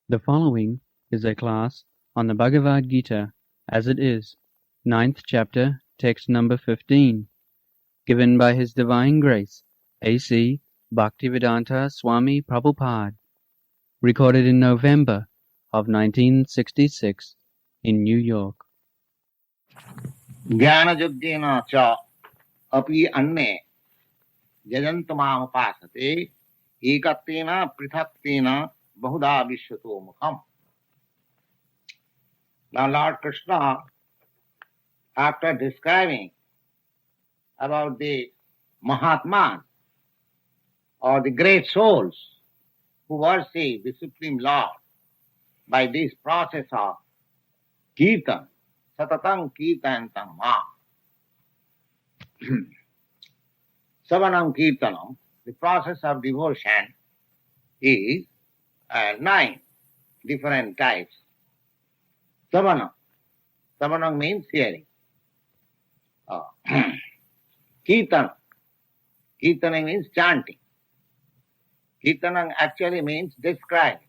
The following is a class on the Bhagavad Gita as it is, 9th chapter, text number 15, given by His Divine Grace, A.C. Bhaktivedanta Swami Prabhupada, recorded in November of 1966 in New York. Jnana cha api anne jajantamam upasate ekattena prithakena bahuda vishwato mukham. Now Lord Krishna, after describing about the Mahatmas or the great souls who worship the Supreme Lord by this process of Kirtan, Satatang Kirtanam Ma. Sravanam Kirtanam, the process of devotion is 9 different types. Sravanam. Sravanam means hearing. Kirtanam. Kirtanam means chanting. Kirtanam actually means describing.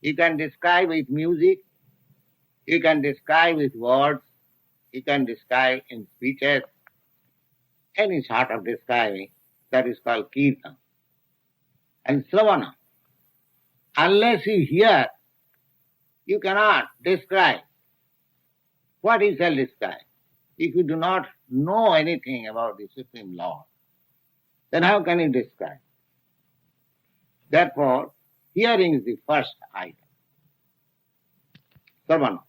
You can describe with music, you can describe with words, you can describe in speeches, any sort of describing, that is called Kirtan. And Sravana, unless you hear, you cannot describe. What you shall describe? If you do not know anything about the Supreme Lord, then how can you describe? Therefore, hearing is the first item. Sravana.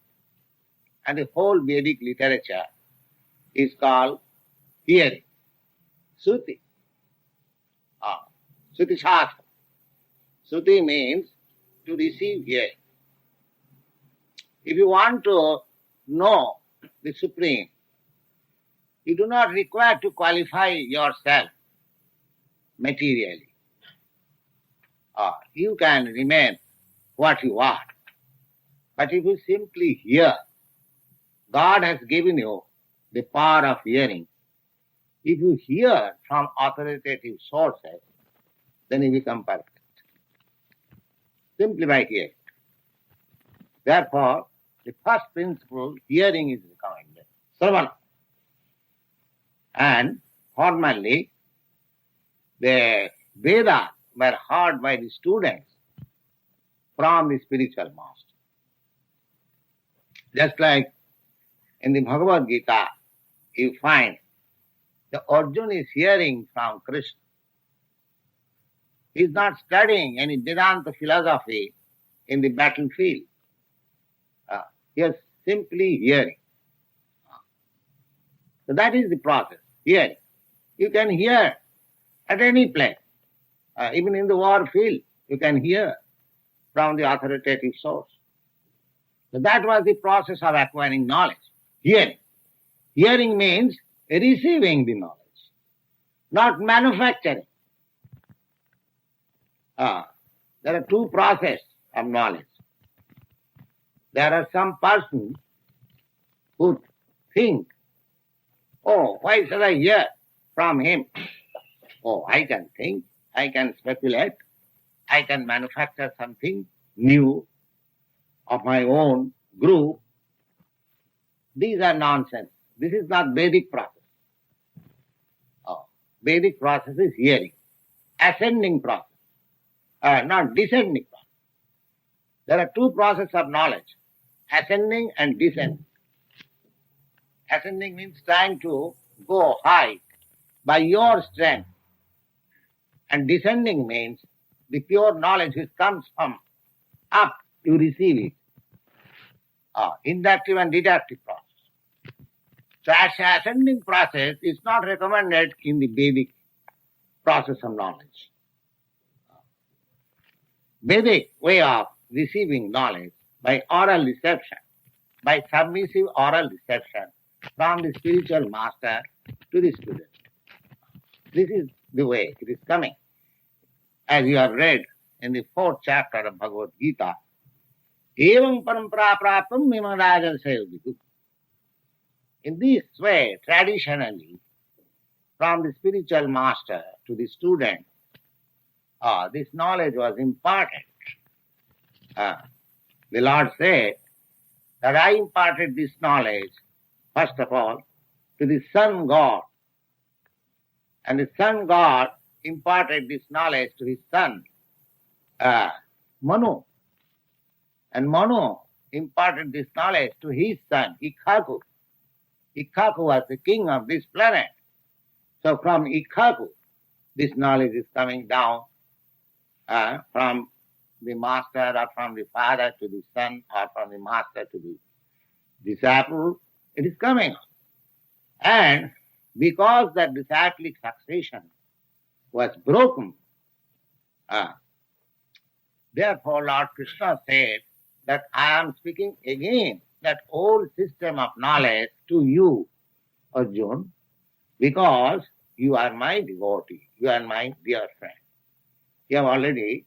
And the whole Vedic literature is called hearing. Suti. Suti Shastra. Suti means to receive hearing. If you want to know the Supreme, you do not require to qualify yourself materially. You can remain what you are. But if you simply hear, God has given you the power of hearing. If you hear from authoritative sources, then you become perfect. Simply by hearing. Therefore, the first principle, hearing is recommended. Sravana. And formerly, the Vedas were heard by the students from the spiritual master. Just like in the Bhagavad Gita, you find the Arjuna is hearing from Krishna. He is not studying any Vedanta philosophy in the battlefield. He is simply hearing. So that is the process, hearing. You can hear at any place. Even in the war field, you can hear from the authoritative source. So that was the process of acquiring knowledge, hearing. Hearing means receiving the knowledge, not manufacturing. There are two processes of knowledge. There are some persons who think, oh, why should I hear from him? Oh, I can think, I can speculate, I can manufacture something new of my own group. These are nonsense. This is not Vedic process. Vedic process is hearing, ascending process, not descending process. There are two processes of knowledge, ascending and descending. Ascending means trying to go high by your strength. And descending means the pure knowledge which comes from up, you receive it. Inductive and deductive process. So ascending process is not recommended in the Vedic process of knowledge. Vedic way of receiving knowledge by oral reception, by submissive oral reception from the spiritual master to the student. This is the way it is coming. As you have read in the 4th chapter of Bhagavad Gita, Evam parampara praptam mimarajan sayogitu. In this way, traditionally, from the spiritual master to the student, this knowledge was imparted. The Lord said that I imparted this knowledge, first of all, to the Sun God. And the Sun God imparted this knowledge to his son, Manu. And Manu imparted this knowledge to his son, Ikhaku. Ikhaku was the king of this planet. So from Ikhaku, this knowledge is coming down from the master or from the father to the son or from the master to the disciple. It is coming. And because that disciplic succession was broken, therefore Lord Krishna said that I am speaking again that old system of knowledge to you, Arjuna, because you are my devotee, you are my dear friend. You have already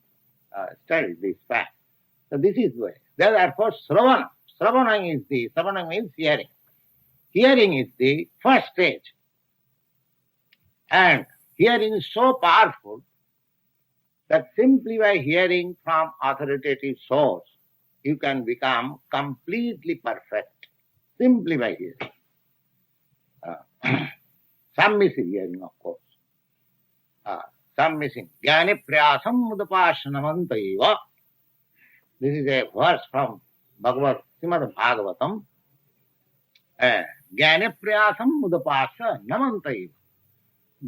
studied this fact. So this is the way. Therefore, Sravanam. Sravanam means hearing. Hearing is the first stage. And hearing is so powerful that simply by hearing from authoritative source, you can become completely perfect. Simply by hearing. Submissive hearing, of course. Submissive. Jnani priyasam mudapashanamantaiva. This is a verse from Srimad Bhagavatam. Jnani priyasam mudapashanamantaiva.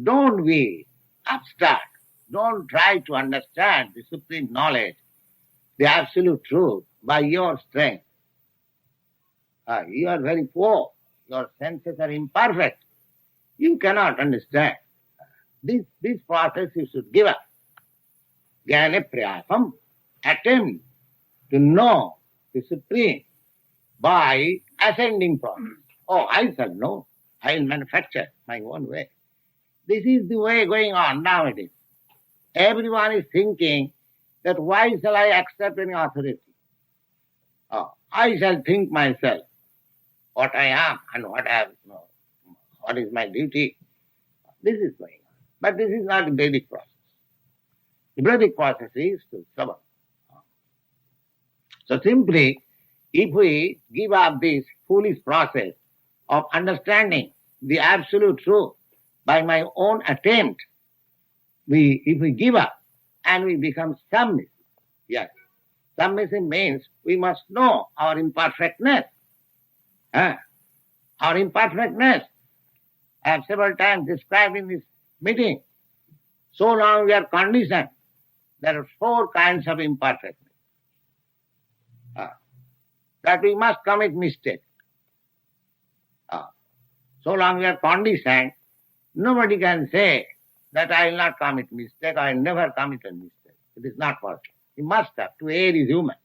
Don't be abstract. Don't try to understand the supreme knowledge, the absolute truth by your strength. You are very poor. Your senses are imperfect. You cannot understand. This process you should give up. Jnana priyasam, attempt to know the supreme by ascending process. Oh, I shall know. I will manufacture my own way. This is the way going on nowadays. Everyone is thinking that why shall I accept any authority? I shall think myself what I am and what is my duty. This is going on. But this is not the Vedic process. The Vedic process is to Sravanam. So simply, if we give up this foolish process of understanding the absolute truth by my own attempt, if we give up and we become submissive, yes. Submissive means we must know our imperfectness. Our imperfectness. I have several times described in this meeting. So long we are conditioned. There are 4 kinds of imperfectness. That we must commit mistake. So long we are conditioned, nobody can say that I will not commit mistake, I will never commit a mistake. It is not possible. He must have. To err is human.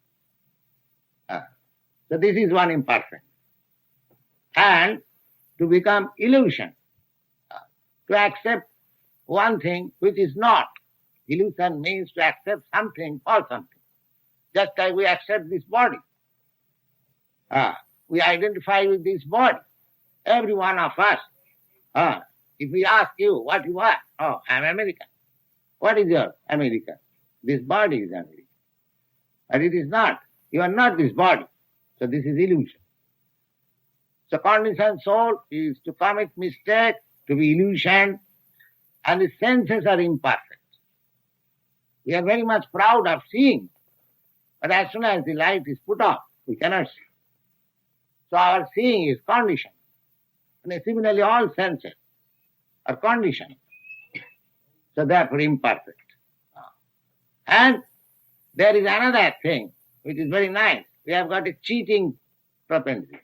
So this is one imperfect. And to become illusion, to accept one thing which is not. Illusion means to accept something for something. Just like we accept this body. We identify with this body. Every one of us. If we ask you what you are, oh, I am American. What is your American? This body is American. But it is not. You are not this body. So this is illusion. So conditioned soul is to commit mistake, to be illusioned, and the senses are imperfect. We are very much proud of seeing, but as soon as the light is put off, we cannot see. So our seeing is conditioned. And similarly, all senses are conditioned. So therefore imperfect. And there is another thing which is very nice. We have got a cheating propensity.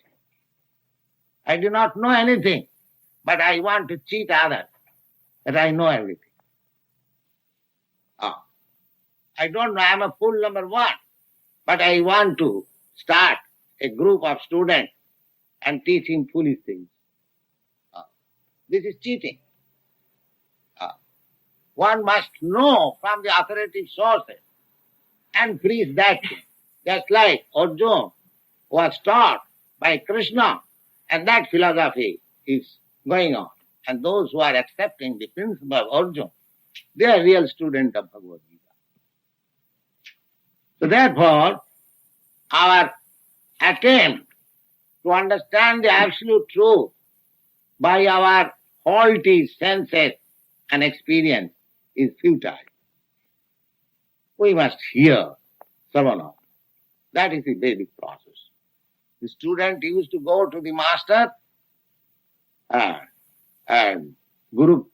I do not know anything, but I want to cheat others that I know everything. I don't know, I am a fool number 1, but I want to start a group of students and teach him foolish things. This is cheating. One must know from the authoritative sources and preach that thing. Just like Arjuna was taught by Krishna, and that philosophy is going on. And those who are accepting the principle of Arjuna, they are real students of Bhagavad Gita. So therefore, our attempt to understand the absolute truth by our faulty senses and experience is futile. We must hear Sravanam. That is the Vedic process. The student used to go to the master and Gurukul.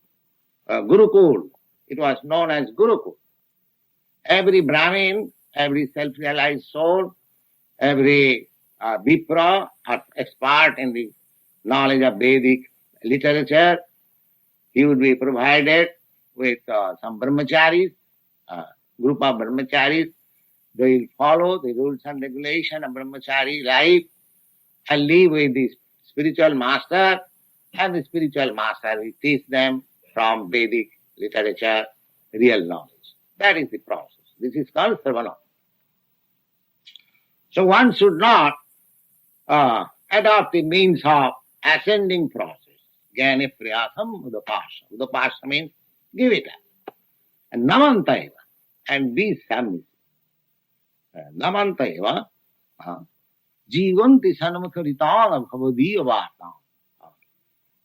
It was known as Gurukul. Every Brahmin, every self-realized soul, every Vipra or expert in the knowledge of Vedic literature, he would be provided with some brahmacharis, group of brahmacharis. They will follow the rules and regulations of brahmachari life and live with the spiritual master, and the spiritual master will teach them from Vedic literature real knowledge. That is the process. This is called Sravanam. So one should not adopt the means of ascending process. Jnani priyasam udapasha. Udapasha means give it up. And namantaiva, and be submissive. Namantaiva jivanti sanmukharitana bhavadiya vartam.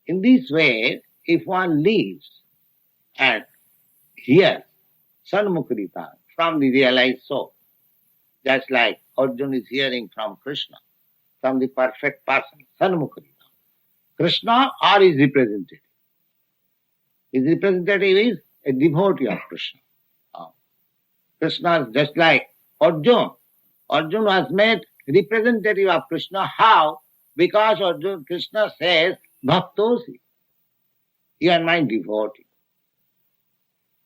In this way, if one lives and hears sanmukharita from the realized soul, just like Arjuna is hearing from Krishna, from the perfect person, sanmukharita. Krishna or his representative. His representative is a devotee of Krishna. Krishna is just like Arjuna. Arjuna was made representative of Krishna. How? Because Krishna says, Bhaktosi. You are my devotee.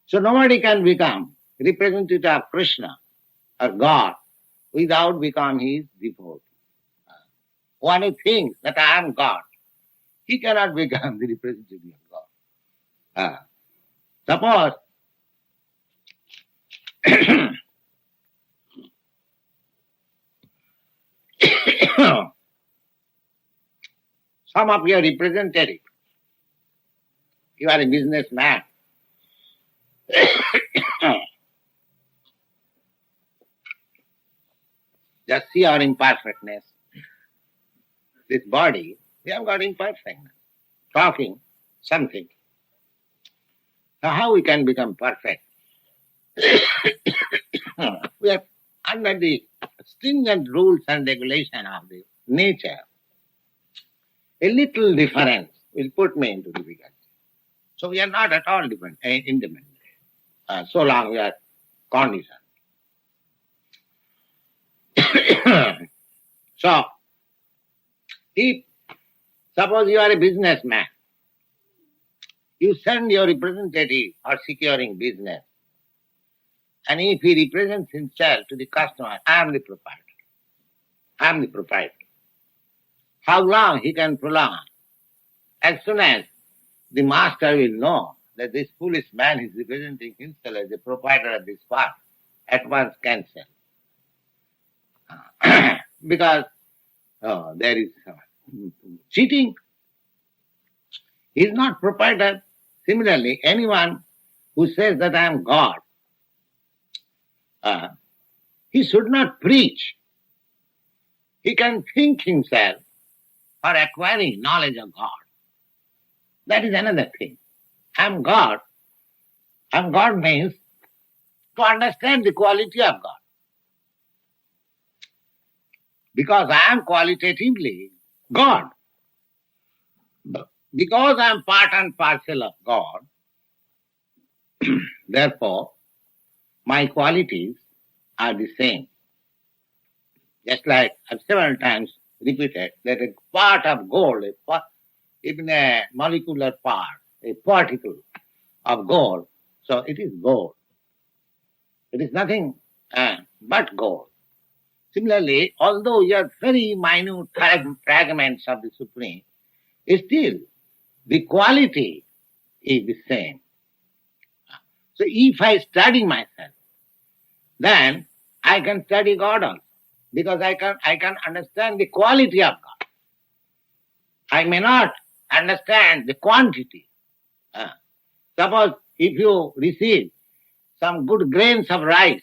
So nobody can become representative of Krishna or God without becoming his devotee. One who thinks that I am God, he cannot become the representative of God. Suppose some of your representative, you are a businessman, just see our imperfectness. This body, we have got imperfectness. Talking something. Now how we can become perfect? We are under the stringent rules and regulation of the nature. A little difference will put me into difficulty. So we are not at all independent, so long we are conditioned. So, if suppose you are a businessman, you send your representative for securing business, and if he represents himself to the customer, I am the proprietor. I am the proprietor. How long he can prolong? As soon as the master will know that this foolish man is representing himself as the proprietor of this farm, at once cancel. Because there is cheating. He is not proprietor. Similarly, anyone who says that I am God, he should not preach. He can think himself for acquiring knowledge of God. That is another thing. I am God. I am God means to understand the quality of God. Because I am qualitatively God. Because I am part and parcel of God, therefore, my qualities are the same. Just like I've several times repeated that a part of gold, even a molecular part, a particle of gold, so it is gold. It is nothing but gold. Similarly, although you are very minute fragments of the Supreme, still the quality is the same. So if I study myself, then I can study God also, because I can understand the quality of God. I may not understand the quantity. Suppose if you receive some good grains of rice,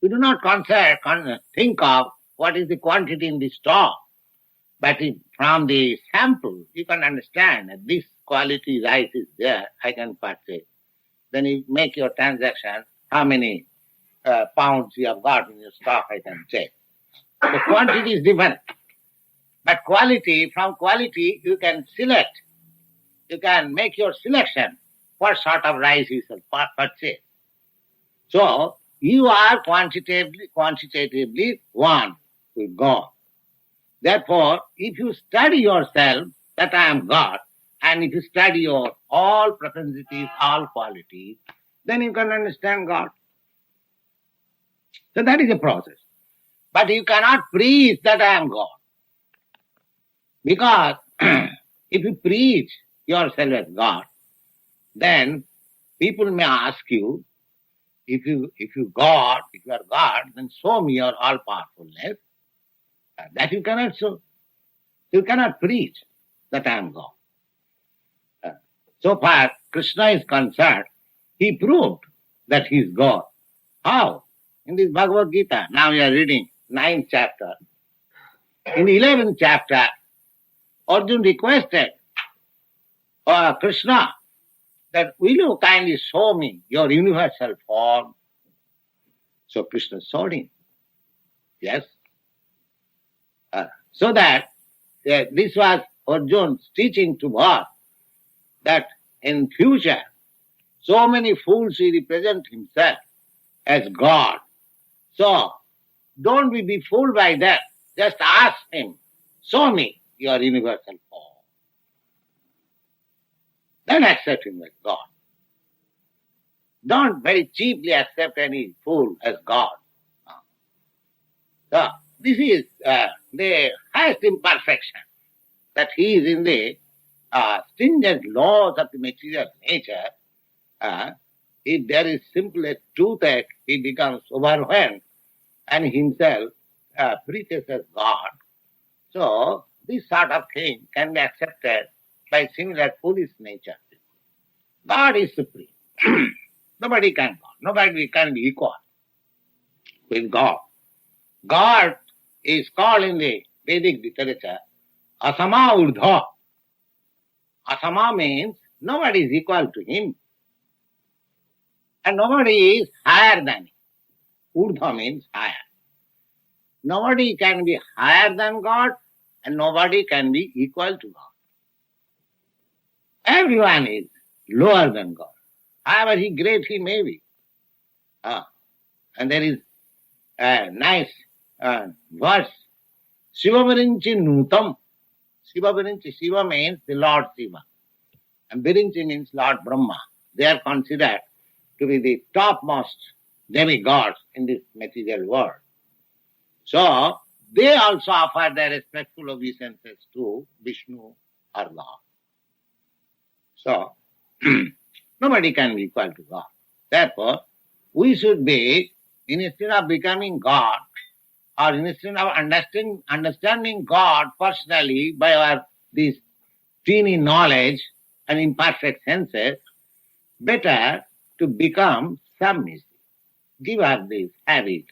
You do not think of what is the quantity in the store, but from the sample you can understand that this quality rice is there, I can purchase. Then you make your transaction, how many pounds you have got in your stock, I can check. The quantity is different. But quality, from quality you can select. You can make your selection what sort of rice you shall purchase. So you are quantitatively one with God. Therefore, if you study yourself that I am God, and if you study your all propensities, all qualities, then you can understand God. So that is a process. But you cannot preach that I am God. Because if you preach yourself as God, then people may ask you, if you are God, then show me your all powerfulness. That you cannot show. You cannot preach that I am God. So far Krishna is concerned, he proved that he is God. How? In this Bhagavad Gita, now we are reading 9th chapter. In the 11th chapter, Arjuna requested Krishna that will you kindly show me your universal form? So Krishna showed him. Yes. So that this was Arjuna's teaching to us that in future so many fools will represent himself as God. So don't be fooled by that. Just ask him, show me your universal form. Then accept him as God. Don't very cheaply accept any fool as God. So this is the highest imperfection, that he is in the stringent laws of the material nature. If there is simply a toothache, he becomes overwhelmed and himself preaches as God. So this sort of thing can be accepted by similar foolish nature. God is supreme. Nobody can God. Nobody can be equal with God. God is called in the Vedic literature Asama Urdha. Asama means nobody is equal to him. And nobody is higher than him. Urdha means higher. Nobody can be higher than God and nobody can be equal to God. Everyone is lower than God. However great he may be. And there is a nice verse. Shiva Virinchi Nutam. Shiva Virinchi. Shiva means the Lord Shiva. And Virinchi means Lord Brahma. They are considered to be the topmost demigods in this material world. So they also offer their respectful obeisances to Vishnu or God. So nobody can be equal to God. Therefore, we should be, instead of becoming God, or instead of understanding God personally by our this teeny knowledge and imperfect senses, better to become submissive. Give up this habit.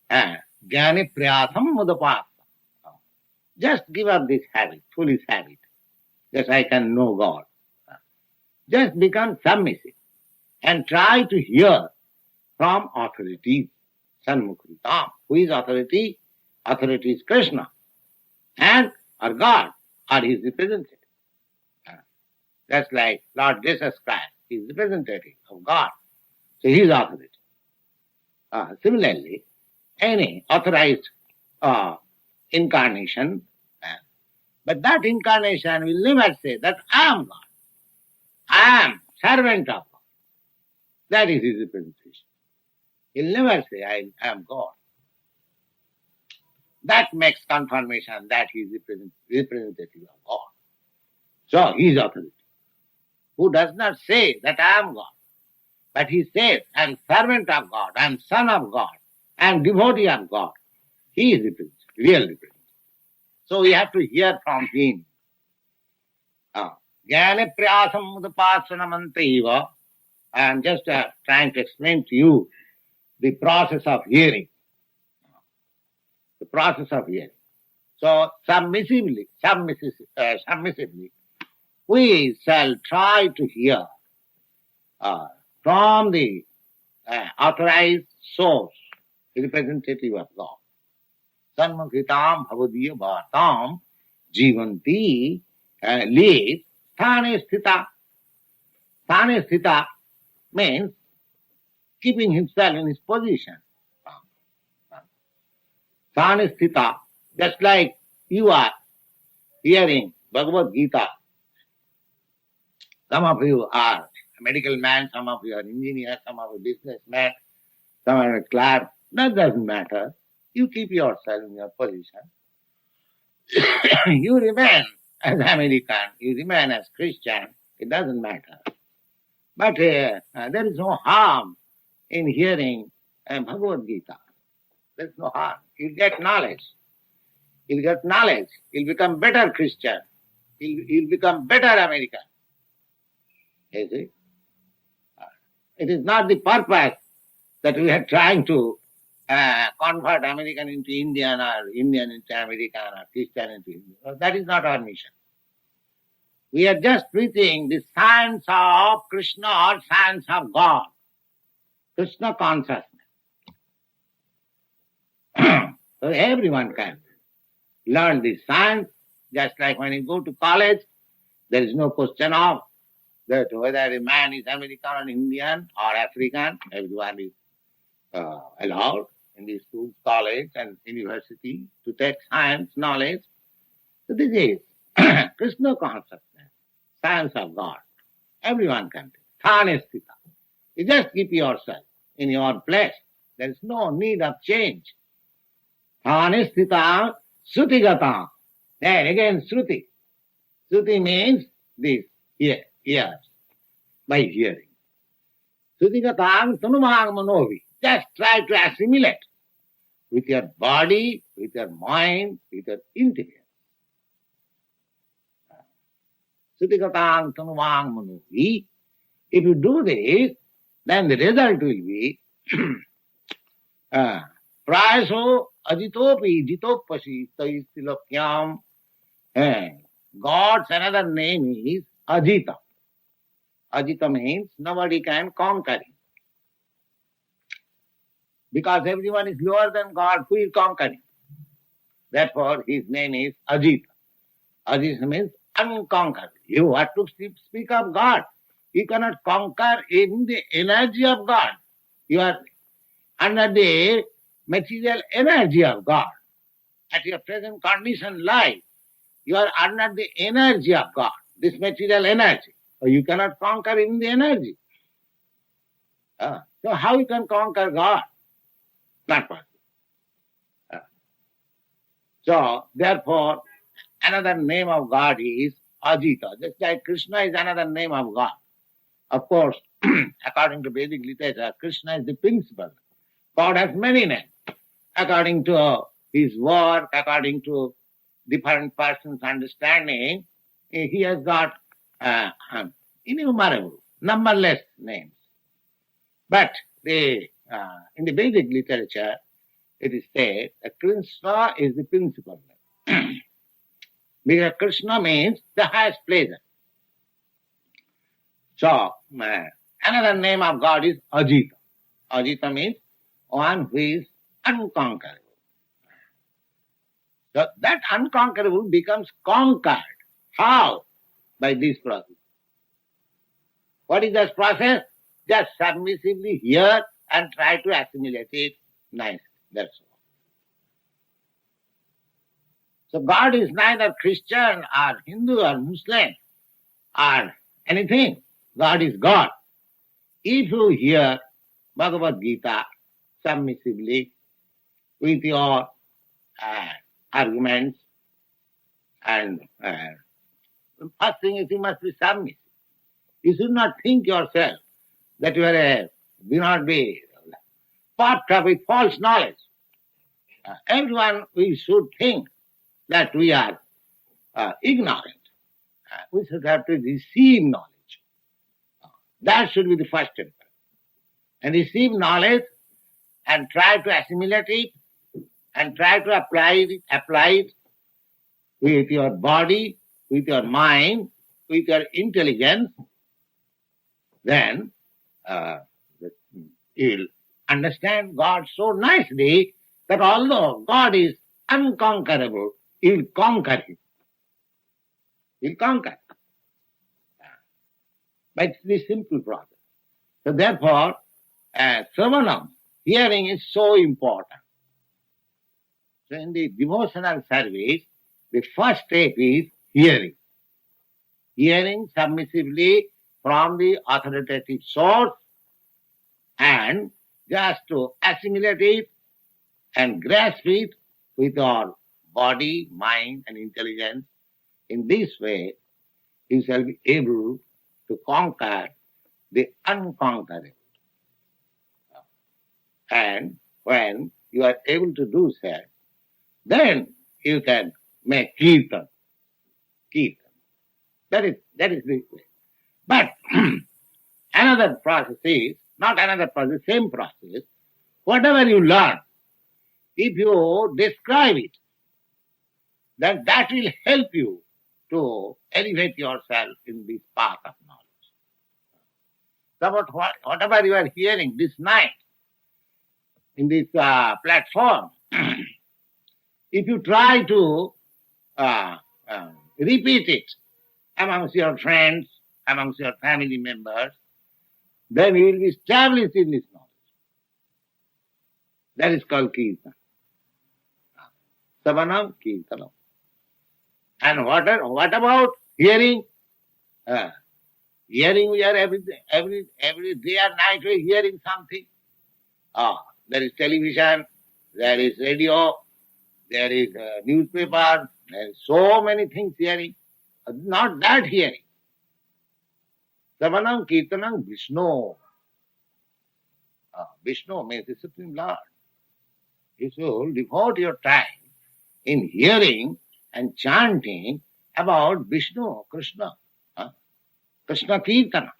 Jnani priyasam mudapasa. Just give up this habit, foolish habit, that I can know God. Just become submissive and try to hear from authorities. Sanmukritam. Who is authority? Authority is Krishna and or God or his representative. That's like Lord Jesus Christ, he is representative of God. So he is authority. Similarly, any authorized incarnation, but that incarnation will never say that I am God. I am servant of God. That is his representation. He'll never say I am God. That makes confirmation that he is representative of God. So he is authority. Who does not say that I am God, but he says I am servant of God, I am son of God, I am devotee of God. He is representative, real representative. So we have to hear from him. Jnani priyasam udapasana mantaiva. I am just trying to explain to you the process of hearing. The process of hearing. So submissively, we shall try to hear from the authorized source, representative of God. Sanmukhitam bhavadiya bhartam jivanti lives sthane sthita. Sthane sthita means keeping himself in his position. Sthane sthita, just like you are hearing Bhagavad Gita. Some of you are a medical man, some of you are engineers, some of you are businessmen, some are a clerk. That doesn't matter. You keep yourself in your position. You remain as American, you remain as Christian, it doesn't matter. But there is no harm in hearing Bhagavad Gita. There is no harm. You'll get knowledge. You'll get knowledge. You'll become better Christian. You'll become better American. You see? It is not the purpose that we are trying to convert American into Indian or Indian into American or Christian into Indian. That is not our mission. We are just preaching the science of Krishna or science of God. Krishna consciousness. So everyone can learn this science, just like when you go to college, there is no question of that whether a man is American or Indian or African, everyone is allowed in the school, college and university to take science knowledge. So this is Krishna consciousness, science of God. Everyone can take. Sthane sthita. You just keep yourself in your place. There is no need of change. Sthane sthita srutigata. Then again Shruti. Shruti means this, ears, by hearing. Srutigata tanumang manovi. Just try to assimilate with your body, with your mind, with your intelligence. Srutigata tanumang manovi. If you do this, then the result will be prayaso ajitopi jitopasi taistilokhyam. God's another name is Ajita. Ajita means nobody can conquer him. Because everyone is lower than God, who will conquer him? Therefore, his name is Ajita. Ajita means unconquered. You have to speak of God. You cannot conquer in the energy of God. You are under the material energy of God. At your present condition life, you are under the energy of God, this material energy. So you cannot conquer in the energy. So how you can conquer God? Not possible. So therefore, another name of God is Ajita. Just like Krishna is another name of God. Of course, according to Vedic literature, Krishna is the principal. God has many names. According to his work, according to different persons' understanding, he has got innumerable, numberless names. But in the Vedic literature, it is said that Krishna is the principal name. Because Krishna means the highest pleasure. So, another name of God is Ajita. Ajita means one who is unconquerable. So that unconquerable becomes conquered. How? By this process. What is this process? Just submissively hear and try to assimilate it nicely. That's all. So God is neither Christian or Hindu or Muslim or anything. God is God. If you hear Bhagavad Gita submissively with your arguments, and the first thing is you must be submissive. You should not think yourself that you are do not be puffed up with false knowledge. Everyone, we should think that we are ignorant. We should have to receive knowledge. That should be the first step. And receive knowledge and try to assimilate it and try to apply it with your body, with your mind, with your intelligence, then you'll understand God so nicely that although God is unconquerable, you'll conquer Him. You'll conquer. But it's the simple process. So therefore, Sravanam, hearing is so important. So in the devotional service, the first step is hearing. Hearing submissively from the authoritative source and just to assimilate it and grasp it with our body, mind and intelligence. In this way, you shall be able to conquer the unconquerable. And when you are able to do so, then you can make Kirtan. Kirtan. That is the way. But another process is, not another process, same process. Whatever you learn, if you describe it, then that will help you to elevate yourself in this path of knowledge. So whatever you are hearing this night in this platform, if you try to repeat it amongst your friends, amongst your family members, then you will be established in this knowledge. That is called Kirtan. Sravanam, Kirtanam. And what about hearing? Hearing, we are every day and night we are hearing something. There is television, there is radio, there is newspaper, there is so many things hearing. Not that hearing. Sravanam, Kirtanam, Vishnu. Vishnu means the Supreme Lord. You should devote your time in hearing and chanting about Vishnu, Krishna. Krishna Kirtana.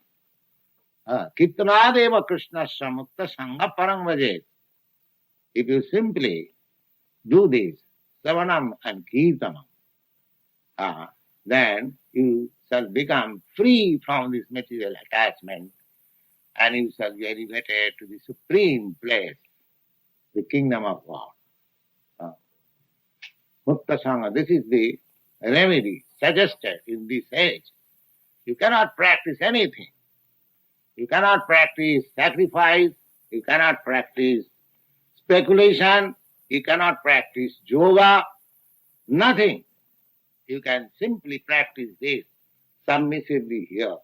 Kirtanadeva Krishna Samukta Sangha Parang Vajet. If you simply do this, Sravanam and Kirtanam, then you shall become free from this material attachment and you shall be elevated to the supreme place, the kingdom of God. Mukta Sangha, this is the remedy suggested in this age. You cannot practice anything. You cannot practice sacrifice. You cannot practice speculation. You cannot practice yoga. Nothing. You can simply practice this submissively here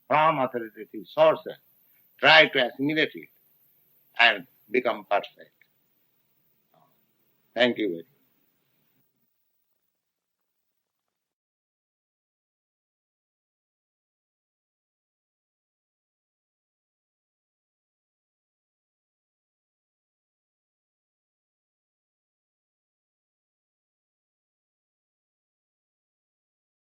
from authoritative sources. Try to assimilate it and become perfect. Thank you very much.